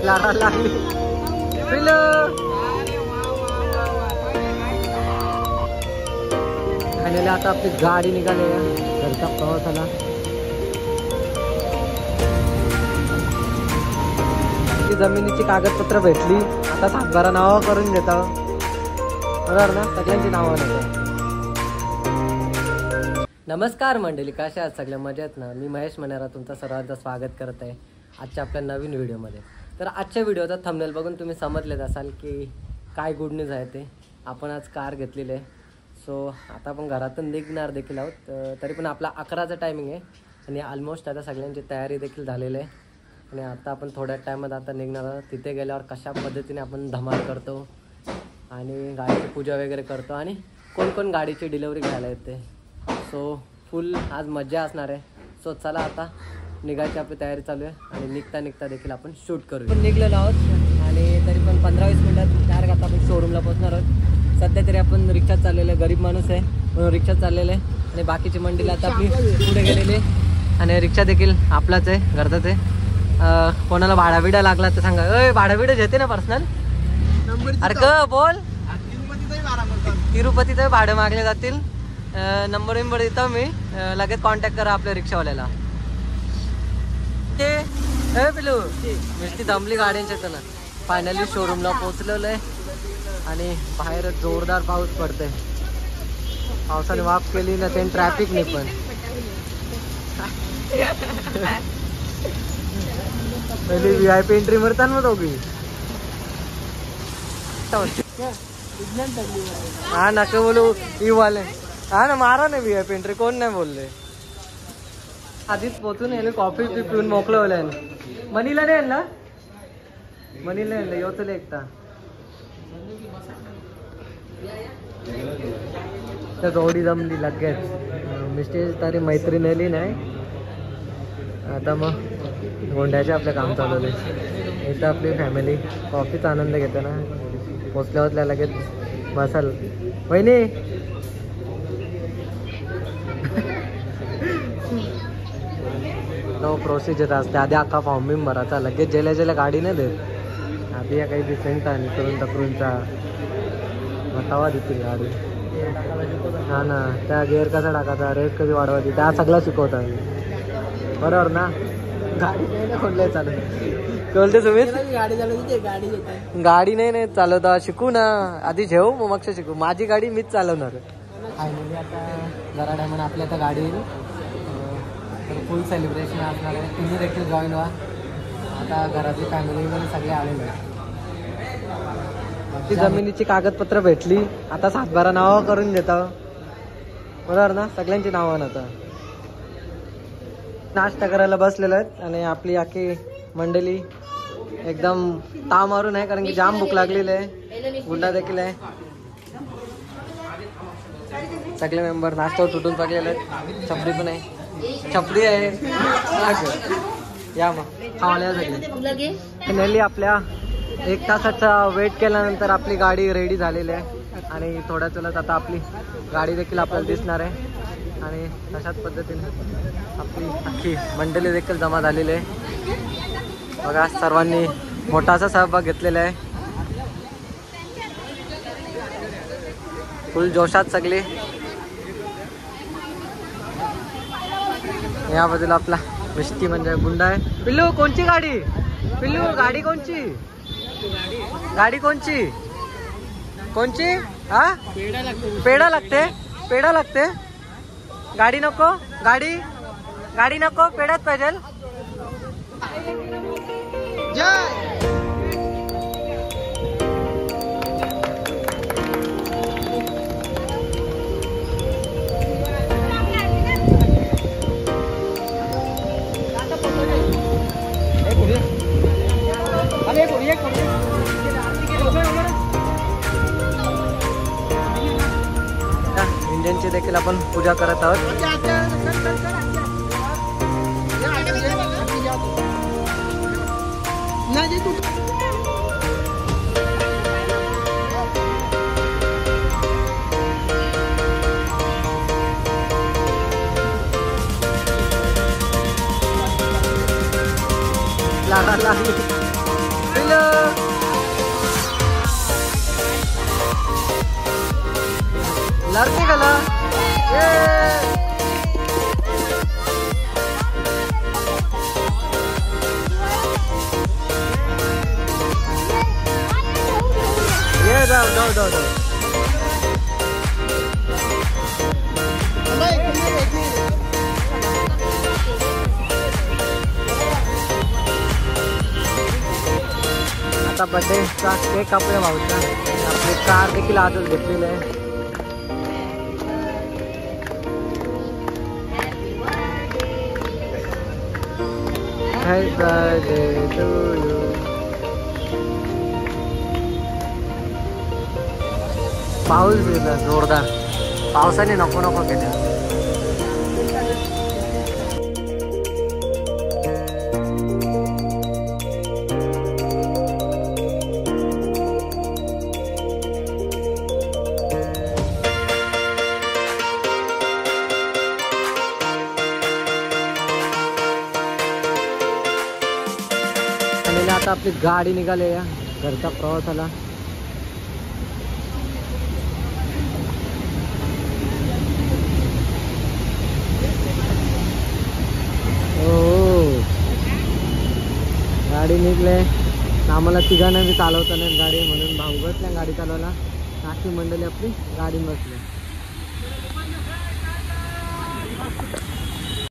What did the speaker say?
लाडा लागली पिल्लू. आणि आता आपली गाडी निघाली घरच्या प्रवासाला. जमिनीची कागदपत्र भेटली. आता सातबारा नाव करून घेतो बरोबर ना, सगळ्यांची नावं नव्हतं. नमस्कार मंडळी, कशा आहात सगळ्या? मजेत ना? मी महेश मनेरा तुमचं सर्वांचं स्वागत करत आहे आजच्या आपल्या नवीन व्हिडिओमध्ये. तर आजच्या व्हिडिओचा थंबनेल बघून तुम्ही समजलेच असाल की काय गुड न्यूज आहे ते. आपण आज कार घेतलेली आहे. सो आता आपण घरातून निघणार देखील आहोत. तरी पण आपला 11चा टायमिंग आहे आणि ऑलमोस्ट आता सगळ्यांची तयारी देखील झालेली आहे. आणि आता आपण थोड्या टायमात आता निघणार आहोत. तिथे गेल्यावर कशा पद्धतीने आपण धमाल करतो आणि गाडीची पूजा वगैरे करतो आणि कोण कोण गाडीची डिलिव्हरी घ्यायला येते. सो फुल आज मजा असणार आहे. सो चला आता निघायची आपली तयारी चालू आहे आणि निघता निघता देखील आपण शूट करू. पण निघलेलो आहोत आणि तरी पण 15-20 मिनिटात डायरेक्ट आता आपण शोरूमला पोहोचणार आहोत. सध्या तरी आपण रिक्षात चाललेलं आहे, गरीब माणूस आहे म्हणून रिक्षात चाललेलं आहे. आणि बाकीची मंडळी आता आपली पुढे गेलेली आहे आणि रिक्षा देखील आपलाच आहे, घरचाच आहे. कोणाला भाडाबिडा लागला तर सांगा. भाडाबिडा घेते ना पर्सनल? अरे क बोल. तिरुपतीचं भाडं मागले जातील. नंबर विंबर देतो मी, लगेच कॉन्टॅक्ट करा आपल्या रिक्षावाल्याला. ते पिलू मिष्टी दमली गाड्यांच्या ना. फायनली शोरूमला पोहोचलेलं आहे आणि बाहेर जोरदार पाऊस पडतोय. पावसाने वाफ केली ना ते ट्रॅफिक नाही पण. पहले VIP एंट्री मरतात ना दोघी. हा नका बोलू ई वाले. हा ना मारा ना VIP एंट्री, कोण नाही बोलले. आधीच पोचून याने कॉफी पिऊन मोकळवलंय. मनीला नाही आणला, मनीला आणलं योचले एकटा. त्या जोडी जमली लगेच. मिस्टेक तरी मैत्रीण आली नाही. आता मग गोंड्याचे आपलं काम चालवले. इथं आपली फॅमिली कॉफीचा आनंद घेते ना. पोचल्यावर लगेच बसाल. वहिनी तो प्रोसिजर असते. आधी अख्खा फॉर्म बिम भरायचा, लगेच जेल्या जेल्या गाडी नाही देत. आधी या काही दिसेंट आणि करून तकरूनचा बतावा देतील गाडी. हा ना, त्या गेअर कसा टाकायचा, रेट कधी वाढवायची, त्या सगळं शिकवतात बरोबर ना. गाडी नाही खोडलंय चालत बोलते तुम्ही. गाडी चालवते, गाडी नाही चालवता शिकू ना. आधी घेऊ मग शिकू. माझी गाडी मीच चालवणार. फायनली आता जरा टायमाने आपल्या आता गाडी येईल. तर फुल सेलिब्रेशन असणार आहे. तुम्ही देखील जॉईन व्हा. आता घरातली फॅमिलीमध्ये सगळे आलेले आहेत. ती जमिनीची कागदपत्र भेटली. आता सातबारा नावं करून घेतो बरोबर ना, सगळ्यांची नावं नव्हतं. नाश्ता करायला बसलेलो आहेत आणि आपली आखी मंडळी एकदम ताव मारून आहे कारण की जाम भूक लागलेली आहे. गुंडा देखील आहे. सगळे मेंबर नाश्त्यावर तुटून पडलेले आहेत. छपडी पण आहे, छपडी आहे. या मग खावायला सगळी नेली. आपल्या 1 तासाचा वेट केल्यानंतर आपली गाडी रेडी झालेली आहे आणि थोड्याच वेळात आता आपली गाडी देखील आपल्याला दिसणार आहे. आणि तशाच पद्धतीने आपली अख्खी मंडळी देखील जमा झालेली आहे. बघा सर्वांनी मोठा असा सहभाग घेतलेला आहे. फुल जोशात सगळे. या बाजूला आपला मिष्टी म्हणजे गुंडा आहे. पिल्लू कोणची गाडी? पिल्लू गाडी कोणची? गाडी कोणची? कोणची? हा पेढा लागते, पेढा लागते. गाडी नको, गाडी गाडी नको, पेढ्यात पाहिजे. इंजिनची देखील आपण पूजा करत आहोत. लाडा लागली पहिलं. लागते गाला. ये जाऊ. आता बर्थडेचा केक कापूया भाऊचा. आपली कार देखील आजच घेतलेली आहे. Happy birthday to you. पाऊस येतो जोरदार. पावसाने नको केलं. आता आपली गाडी निघाली या घरच्या प्रवासाला. गाडी निघले. आम्हाला तिघांना बी चालवता नाही गाडी म्हणून भाऊ बसल्या गाडी चालवायला. नाकी मंडळी आपली गाडी बसली.